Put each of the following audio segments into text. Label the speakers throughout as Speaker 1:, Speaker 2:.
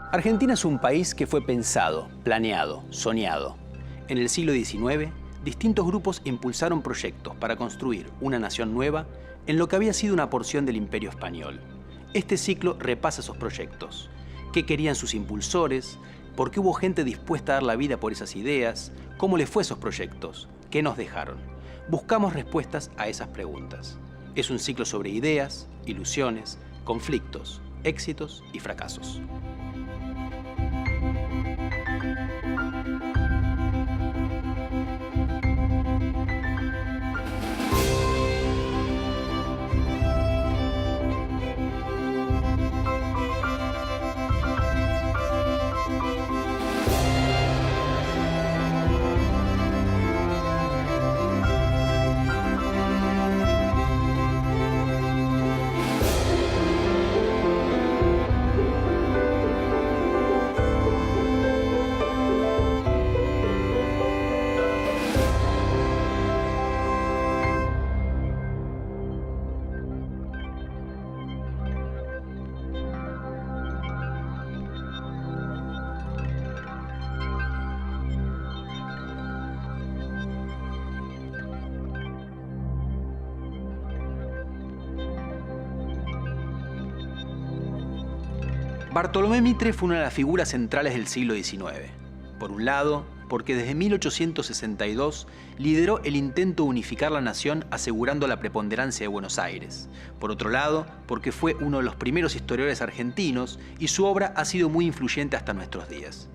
Speaker 1: Argentina es un país que fue pensado, planeado, soñado. En el siglo XIX, distintos grupos impulsaron proyectos para construir una nación nueva en lo que había sido una porción del Imperio Español. Este ciclo repasa esos proyectos. ¿Qué querían sus impulsores? ¿Por qué hubo gente dispuesta a dar la vida por esas ideas? ¿Cómo les fue esos proyectos? ¿Qué nos dejaron? Buscamos respuestas a esas preguntas. Es un ciclo sobre ideas, ilusiones, conflictos, éxitos y fracasos. Bartolomé Mitre fue una de las figuras centrales del siglo XIX. Por un lado, porque desde 1862 lideró el intento de unificar la nación asegurando la preponderancia de Buenos Aires. Por otro lado, porque fue uno de los primeros historiadores argentinos y su obra ha sido muy influyente hasta nuestros días.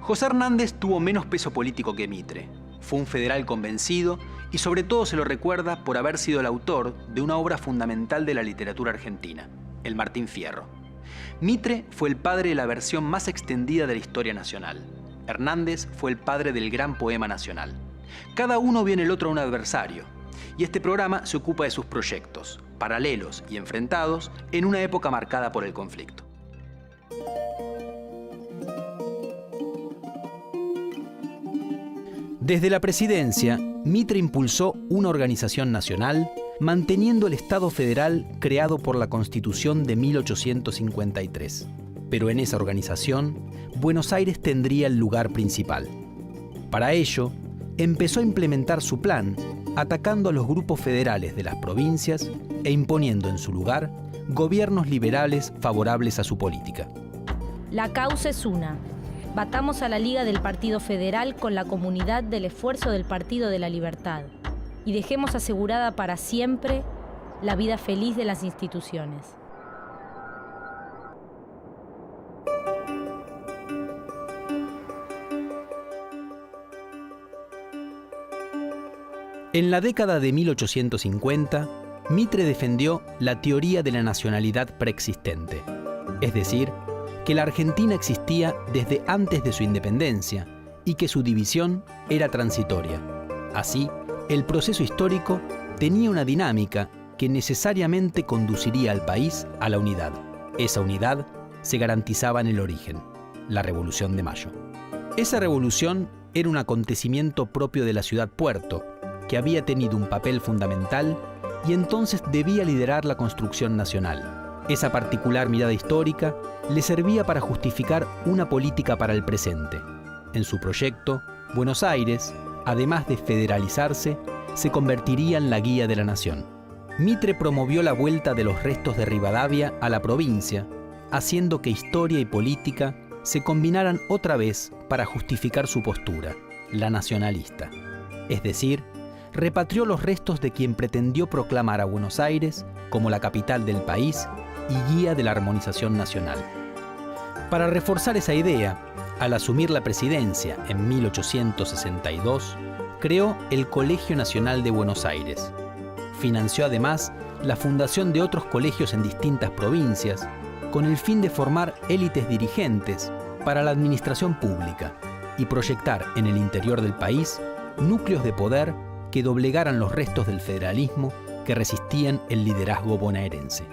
Speaker 1: José Hernández tuvo menos peso político que Mitre. Fue un federal convencido y sobre todo se lo recuerda por haber sido el autor de una obra fundamental de la literatura argentina, el Martín Fierro. Mitre fue el padre de la versión más extendida de la historia nacional. Hernández fue el padre del gran poema nacional. Cada uno vio en el otro a un adversario, y este programa se ocupa de sus proyectos, paralelos y enfrentados, en una época marcada por el conflicto. Desde la presidencia, Mitre impulsó una organización nacional manteniendo el Estado federal creado por la Constitución de 1853. Pero en esa organización, Buenos Aires tendría el lugar principal. Para ello, empezó a implementar su plan, atacando a los grupos federales de las provincias e imponiendo en su lugar gobiernos liberales favorables a su política.
Speaker 2: La causa es una. Batamos a la Liga del Partido Federal con la comunidad del esfuerzo del Partido de la Libertad y dejemos asegurada para siempre la vida feliz de las instituciones.
Speaker 1: En la década de 1850, Mitre defendió la teoría de la nacionalidad preexistente, es decir, que la Argentina existía desde antes de su independencia y que su división era transitoria. Así, el proceso histórico tenía una dinámica que necesariamente conduciría al país a la unidad. Esa unidad se garantizaba en el origen, la Revolución de Mayo. Esa revolución era un acontecimiento propio de la ciudad-puerto, que había tenido un papel fundamental y entonces debía liderar la construcción nacional. Esa particular mirada histórica le servía para justificar una política para el presente. En su proyecto, Buenos Aires, además de federalizarse, se convertiría en la guía de la nación. Mitre promovió la vuelta de los restos de Rivadavia a la provincia, haciendo que historia y política se combinaran otra vez para justificar su postura, la nacionalista. Es decir, repatrió los restos de quien pretendió proclamar a Buenos Aires como la capital del país y guía de la armonización nacional. Para reforzar esa idea, al asumir la presidencia en 1862, creó el Colegio Nacional de Buenos Aires. Financió además la fundación de otros colegios en distintas provincias, con el fin de formar élites dirigentes para la administración pública y proyectar en el interior del país núcleos de poder que doblegaran los restos del federalismo que resistían el liderazgo bonaerense.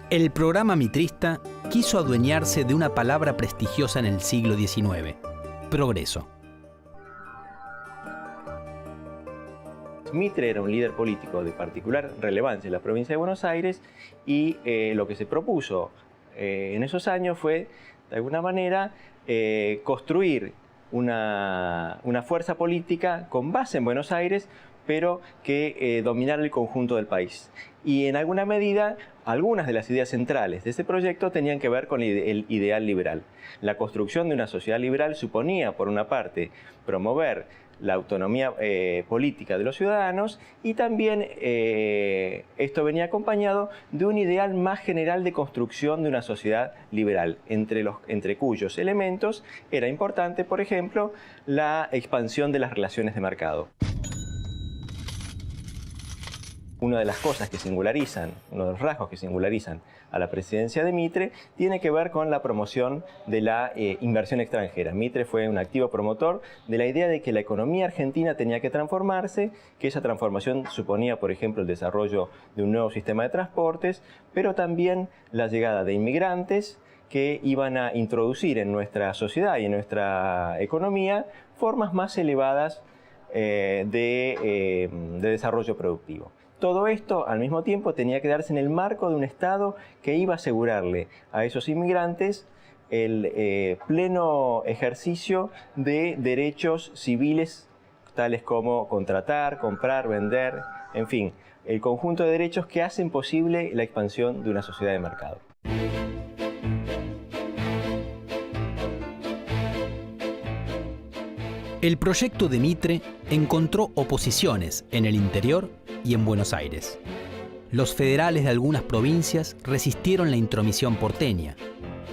Speaker 1: El programa mitrista quiso adueñarse de una palabra prestigiosa en el siglo XIX: progreso.
Speaker 3: Mitre era un líder político de particular relevancia en la provincia de Buenos Aires y lo que se propuso en esos años fue de alguna manera, construir una fuerza política con base en Buenos Aires, pero que dominara el conjunto del país. Y en alguna medida, algunas de las ideas centrales de ese proyecto tenían que ver con el ideal liberal. La construcción de una sociedad liberal suponía, por una parte, promover la autonomía política de los ciudadanos, y también esto venía acompañado de un ideal más general de construcción de una sociedad liberal, entre cuyos elementos era importante, por ejemplo, la expansión de las relaciones de mercado. Una de las cosas que singularizan, uno de los rasgos que singularizan a la presidencia de Mitre tiene que ver con la promoción de la inversión extranjera. Mitre fue un activo promotor de la idea de que la economía argentina tenía que transformarse, que esa transformación suponía, por ejemplo, el desarrollo de un nuevo sistema de transportes, pero también la llegada de inmigrantes que iban a introducir en nuestra sociedad y en nuestra economía formas más elevadas de desarrollo productivo. Todo esto, al mismo tiempo, tenía que darse en el marco de un Estado que iba a asegurarle a esos inmigrantes el pleno ejercicio de derechos civiles, tales como contratar, comprar, vender, en fin, el conjunto de derechos que hacen posible la expansión de una sociedad de mercado.
Speaker 1: El proyecto de Mitre encontró oposiciones en el interior y en Buenos Aires. Los federales de algunas provincias resistieron la intromisión porteña.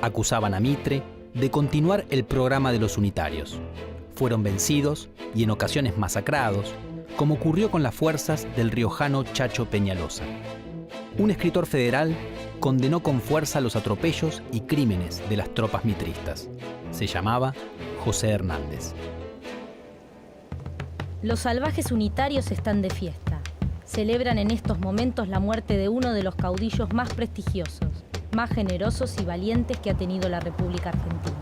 Speaker 1: Acusaban a Mitre de continuar el programa de los unitarios. Fueron vencidos y en ocasiones masacrados, como ocurrió con las fuerzas del riojano Chacho Peñalosa. Un escritor federal condenó con fuerza los atropellos y crímenes de las tropas mitristas. Se llamaba José Hernández.
Speaker 2: Los salvajes unitarios están de fiesta. Celebran en estos momentos la muerte de uno de los caudillos más prestigiosos, más generosos y valientes que ha tenido la República Argentina.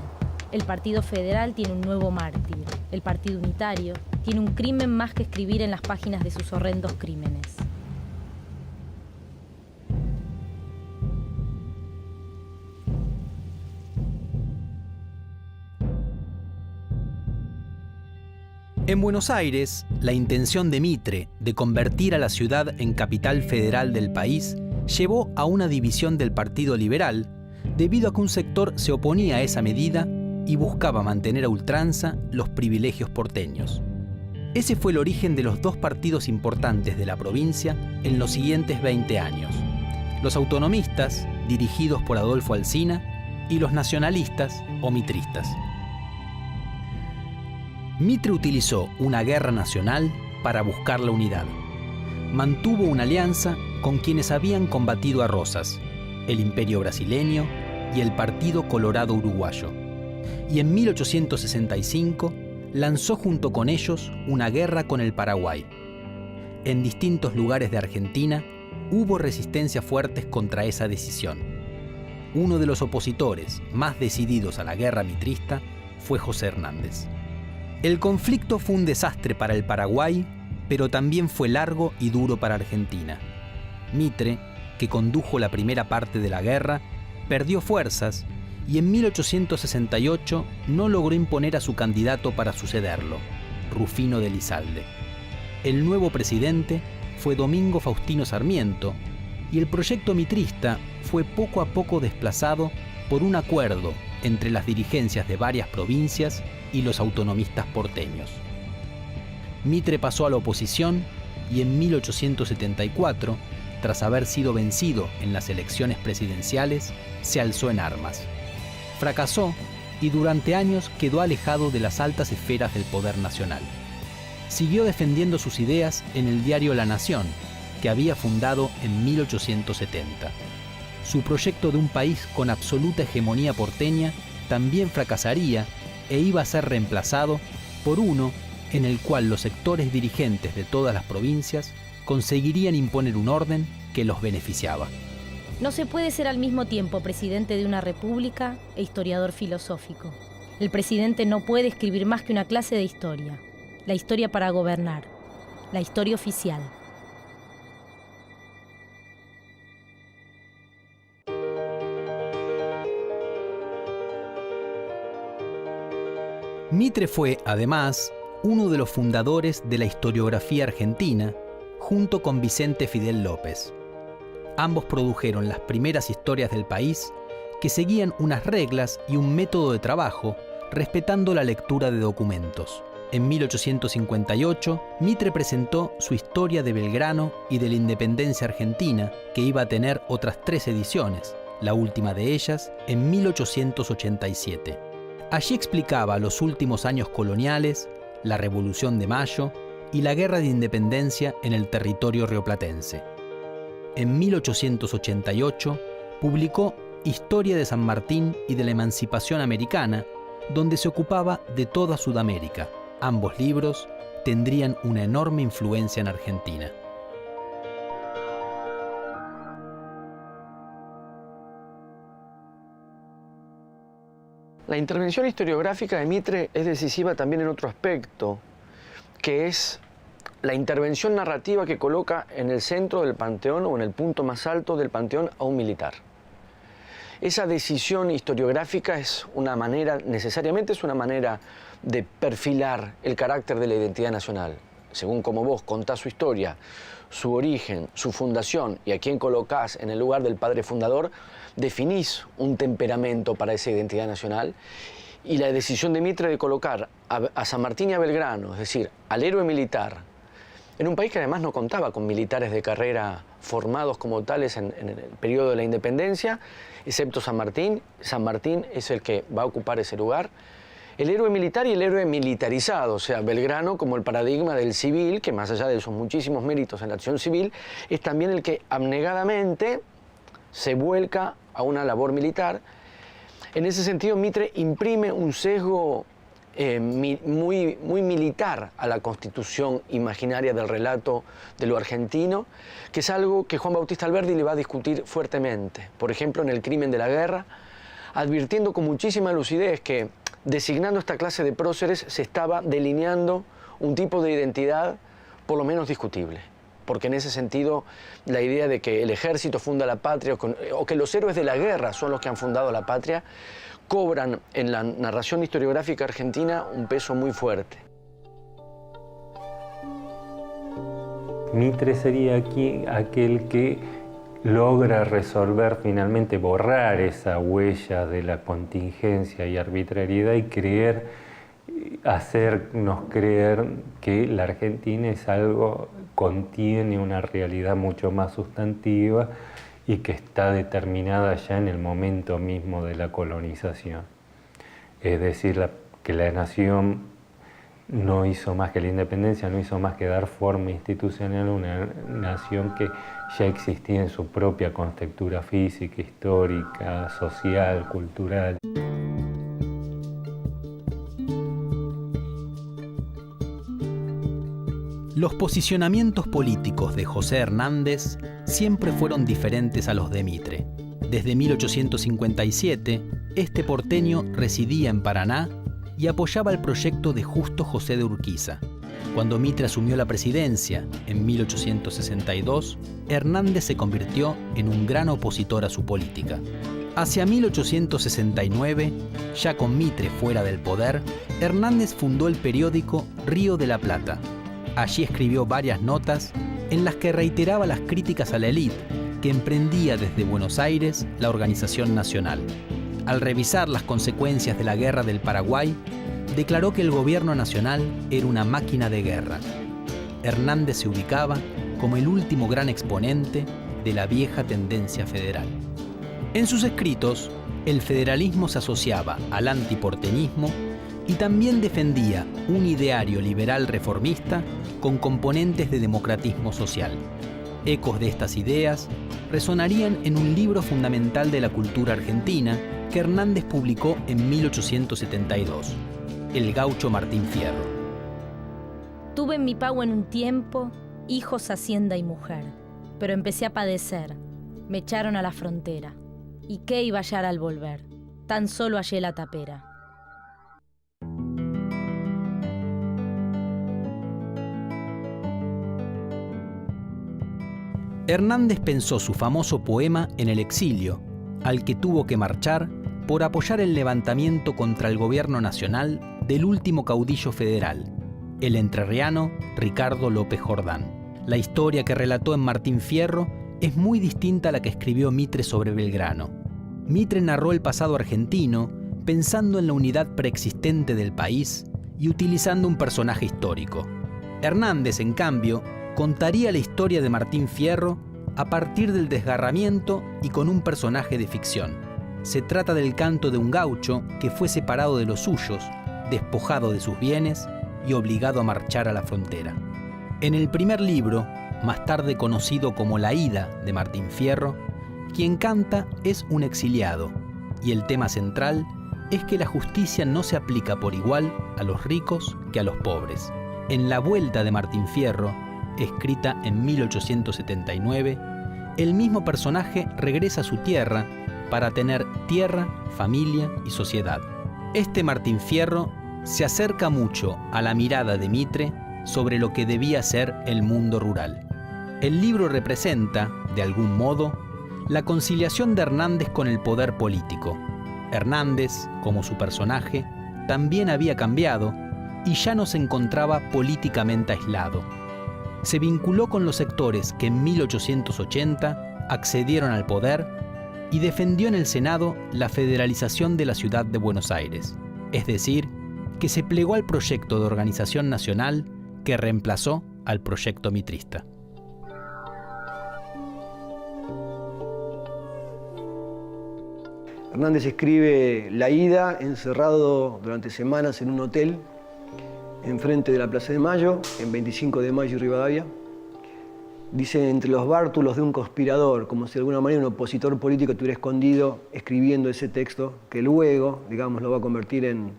Speaker 2: El Partido Federal tiene un nuevo mártir. El Partido Unitario tiene un crimen más que escribir en las páginas de sus horrendos crímenes.
Speaker 1: En Buenos Aires, la intención de Mitre de convertir a la ciudad en capital federal del país llevó a una división del Partido Liberal, debido a que un sector se oponía a esa medida y buscaba mantener a ultranza los privilegios porteños. Ese fue el origen de los dos partidos importantes de la provincia en los siguientes 20 años: los autonomistas, dirigidos por Adolfo Alsina, y los nacionalistas o mitristas. Mitre utilizó una guerra nacional para buscar la unidad. Mantuvo una alianza con quienes habían combatido a Rosas, el Imperio brasileño y el Partido Colorado uruguayo. Y en 1865 lanzó junto con ellos una guerra con el Paraguay. En distintos lugares de Argentina hubo resistencias fuertes contra esa decisión. Uno de los opositores más decididos a la guerra mitrista fue José Hernández. El conflicto fue un desastre para el Paraguay, pero también fue largo y duro para Argentina. Mitre, que condujo la primera parte de la guerra, perdió fuerzas y en 1868 no logró imponer a su candidato para sucederlo, Rufino de Elizalde. El nuevo presidente fue Domingo Faustino Sarmiento y el proyecto mitrista fue poco a poco desplazado por un acuerdo entre las dirigencias de varias provincias y los autonomistas porteños. Mitre pasó a la oposición y en 1874, tras haber sido vencido en las elecciones presidenciales, se alzó en armas. Fracasó y durante años quedó alejado de las altas esferas del poder nacional. Siguió defendiendo sus ideas en el diario La Nación, que había fundado en 1870. Su proyecto de un país con absoluta hegemonía porteña también fracasaría e iba a ser reemplazado por uno en el cual los sectores dirigentes de todas las provincias conseguirían imponer un orden que los beneficiaba.
Speaker 2: No se puede ser al mismo tiempo presidente de una república e historiador filosófico. El presidente no puede escribir más que una clase de historia. La historia para gobernar. La historia oficial.
Speaker 1: Mitre fue, además, uno de los fundadores de la historiografía argentina, junto con Vicente Fidel López. Ambos produjeron las primeras historias del país que seguían unas reglas y un método de trabajo, respetando la lectura de documentos. En 1858, Mitre presentó su Historia de Belgrano y de la Independencia Argentina, que iba a tener otras 3 ediciones, la última de ellas en 1887. Allí explicaba los últimos años coloniales, la Revolución de Mayo y la Guerra de Independencia en el territorio rioplatense. En 1888 publicó Historia de San Martín y de la Emancipación Americana, donde se ocupaba de toda Sudamérica. Ambos libros tendrían una enorme influencia en Argentina.
Speaker 4: La intervención historiográfica de Mitre es decisiva también en otro aspecto, que es la intervención narrativa que coloca en el centro del panteón o en el punto más alto del panteón a un militar. Esa decisión historiográfica es una manera, necesariamente es una manera de perfilar el carácter de la identidad nacional. Según como vos contás su historia, su origen, su fundación y a quién colocás en el lugar del padre fundador, definís un temperamento para esa identidad nacional. Y la decisión de Mitre de colocar a San Martín y a Belgrano, es decir, al héroe militar, en un país que además no contaba con militares de carrera formados como tales en el periodo de la independencia, excepto San Martín. San Martín es el que va a ocupar ese lugar. El héroe militar y el héroe militarizado, o sea, Belgrano como el paradigma del civil, que más allá de sus muchísimos méritos en la acción civil, es también el que abnegadamente se vuelca a una labor militar. En ese sentido, Mitre imprime un sesgo muy militar a la constitución imaginaria del relato de lo argentino, que es algo que Juan Bautista Alberdi le va a discutir fuertemente. Por ejemplo, en El crimen de la guerra, advirtiendo con muchísima lucidez que, designando esta clase de próceres, se estaba delineando un tipo de identidad por lo menos discutible. Porque en ese sentido, la idea de que el ejército funda la patria o que los héroes de la guerra son los que han fundado la patria, cobran en la narración historiográfica argentina un peso muy fuerte.
Speaker 5: Mitre sería aquí aquel que logra resolver finalmente, borrar esa huella de la contingencia y arbitrariedad y hacernos creer que la Argentina es algo, contiene una realidad mucho más sustantiva y que está determinada ya en el momento mismo de la colonización. Es decir, que la nación no hizo más que la independencia, no hizo más que dar forma institucional a una nación que ya existía en su propia contextura física, histórica, social, cultural.
Speaker 1: Los posicionamientos políticos de José Hernández siempre fueron diferentes a los de Mitre. Desde 1857, este porteño residía en Paraná y apoyaba el proyecto de Justo José de Urquiza. Cuando Mitre asumió la presidencia en 1862, Hernández se convirtió en un gran opositor a su política. Hacia 1869, ya con Mitre fuera del poder, Hernández fundó el periódico Río de la Plata. Allí escribió varias notas en las que reiteraba las críticas a la élite que emprendía desde Buenos Aires la organización nacional. Al revisar las consecuencias de la Guerra del Paraguay, declaró que el gobierno nacional era una máquina de guerra. Hernández se ubicaba como el último gran exponente de la vieja tendencia federal. En sus escritos, el federalismo se asociaba al antiporteñismo y también defendía un ideario liberal reformista con componentes de democratismo social. Ecos de estas ideas resonarían en un libro fundamental de la cultura argentina que Hernández publicó en 1872, El gaucho Martín Fierro.
Speaker 2: Tuve en mi pago en un tiempo hijos, hacienda y mujer, pero empecé a padecer, me echaron a la frontera. ¿Y qué iba a hallar al volver? Tan solo hallé la tapera.
Speaker 1: Hernández pensó su famoso poema en el exilio, al que tuvo que marchar por apoyar el levantamiento contra el gobierno nacional del último caudillo federal, el entrerriano Ricardo López Jordán. La historia que relató en Martín Fierro es muy distinta a la que escribió Mitre sobre Belgrano. Mitre narró el pasado argentino pensando en la unidad preexistente del país y utilizando un personaje histórico. Hernández, en cambio, contaría la historia de Martín Fierro a partir del desgarramiento y con un personaje de ficción. Se trata del canto de un gaucho que fue separado de los suyos, despojado de sus bienes y obligado a marchar a la frontera. En el primer libro, más tarde conocido como La Ida de Martín Fierro, quien canta es un exiliado, y el tema central es que la justicia no se aplica por igual a los ricos que a los pobres. En La Vuelta de Martín Fierro, escrita en 1879, el mismo personaje regresa a su tierra para tener tierra, familia y sociedad. Este Martín Fierro se acerca mucho a la mirada de Mitre sobre lo que debía ser el mundo rural. El libro representa, de algún modo, la conciliación de Hernández con el poder político. Hernández, como su personaje, también había cambiado y ya no se encontraba políticamente aislado. Se vinculó con los sectores que en 1880 accedieron al poder y defendió en el Senado la federalización de la ciudad de Buenos Aires, es decir, que se plegó al proyecto de organización nacional que reemplazó al proyecto mitrista.
Speaker 6: Hernández escribe La Ida encerrado durante semanas en un hotel enfrente de la Plaza de Mayo, en 25 de Mayo y Rivadavia. Dice, entre los bártulos de un conspirador, como si de alguna manera un opositor político estuviera escondido escribiendo ese texto, que luego, digamos, lo va a convertir en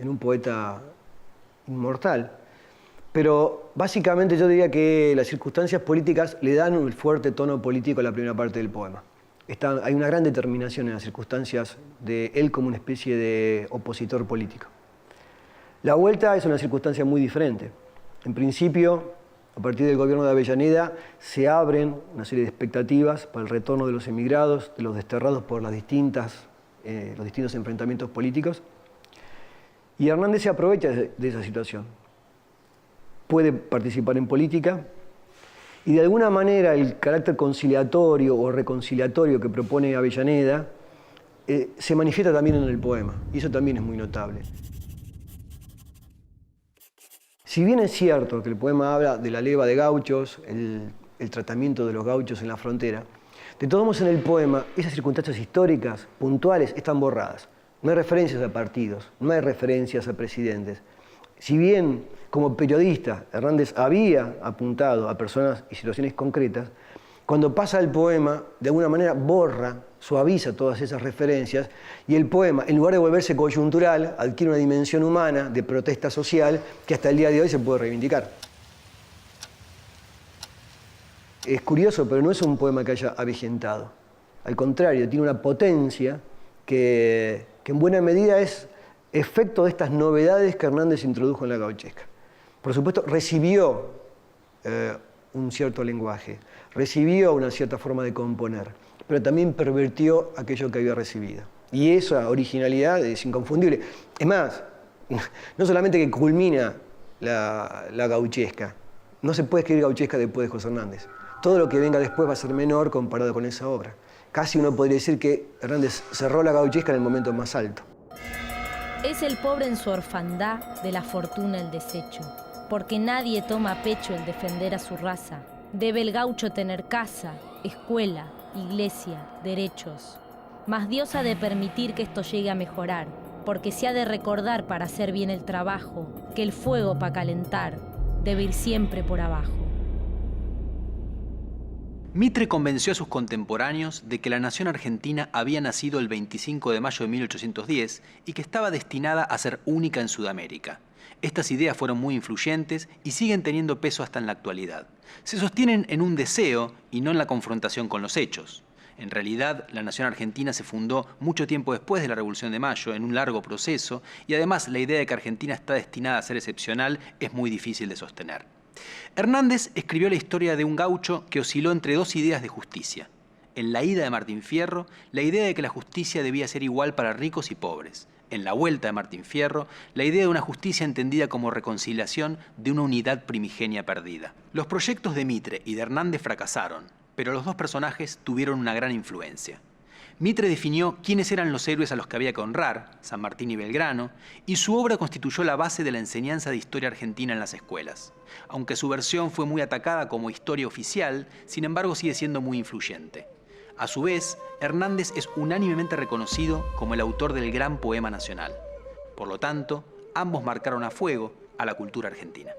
Speaker 6: un poeta inmortal. Pero básicamente yo diría que las circunstancias políticas le dan un fuerte tono político a la primera parte del poema. Hay una gran determinación en las circunstancias de él como una especie de opositor político. La Vuelta es una circunstancia muy diferente. En principio, a partir del gobierno de Avellaneda, se abren una serie de expectativas para el retorno de los emigrados, de los desterrados por los distintos enfrentamientos políticos. Y Hernández se aprovecha de esa situación. Puede participar en política y de alguna manera el carácter conciliatorio o reconciliatorio que propone Avellaneda se manifiesta también en el poema, y eso también es muy notable. Si bien es cierto que el poema habla de la leva de gauchos, el tratamiento de los gauchos en la frontera, de todos modos en el poema esas circunstancias históricas, puntuales, están borradas. No hay referencias a partidos, no hay referencias a presidentes. Si bien como periodista Hernández había apuntado a personas y situaciones concretas, cuando pasa el poema, de alguna manera borra, suaviza todas esas referencias y el poema, en lugar de volverse coyuntural, adquiere una dimensión humana de protesta social que hasta el día de hoy se puede reivindicar. Es curioso, pero no es un poema que haya avejentado. Al contrario, tiene una potencia que en buena medida es efecto de estas novedades que Hernández introdujo en la gauchesca. Por supuesto, recibió un cierto lenguaje, recibió una cierta forma de componer, pero también pervirtió aquello que había recibido. Y esa originalidad es inconfundible. Es más, no solamente que culmina la gauchesca, no se puede escribir gauchesca después de José Hernández. Todo lo que venga después va a ser menor comparado con esa obra. Casi uno podría decir que Hernández cerró la gauchesca en el momento más alto.
Speaker 2: Es el pobre en su orfandad de la fortuna el desecho, porque nadie toma a pecho el defender a su raza. Debe el gaucho tener casa, escuela, iglesia, derechos. Mas Dios ha de permitir que esto llegue a mejorar, porque se ha de recordar para hacer bien el trabajo, que el fuego para calentar debe ir siempre por abajo.
Speaker 1: Mitre convenció a sus contemporáneos de que la nación argentina había nacido el 25 de mayo de 1810 y que estaba destinada a ser única en Sudamérica. Estas ideas fueron muy influyentes y siguen teniendo peso hasta en la actualidad. Se sostienen en un deseo y no en la confrontación con los hechos. En realidad, la nación argentina se fundó mucho tiempo después de la Revolución de Mayo, en un largo proceso, y además la idea de que Argentina está destinada a ser excepcional es muy difícil de sostener. Hernández escribió la historia de un gaucho que osciló entre dos ideas de justicia. En La Ida de Martín Fierro, la idea de que la justicia debía ser igual para ricos y pobres. En La Vuelta de Martín Fierro, la idea de una justicia entendida como reconciliación de una unidad primigenia perdida. Los proyectos de Mitre y de Hernández fracasaron, pero los dos personajes tuvieron una gran influencia. Mitre definió quiénes eran los héroes a los que había que honrar, San Martín y Belgrano, y su obra constituyó la base de la enseñanza de historia argentina en las escuelas. Aunque su versión fue muy atacada como historia oficial, sin embargo sigue siendo muy influyente. A su vez, Hernández es unánimemente reconocido como el autor del gran poema nacional. Por lo tanto, ambos marcaron a fuego a la cultura argentina.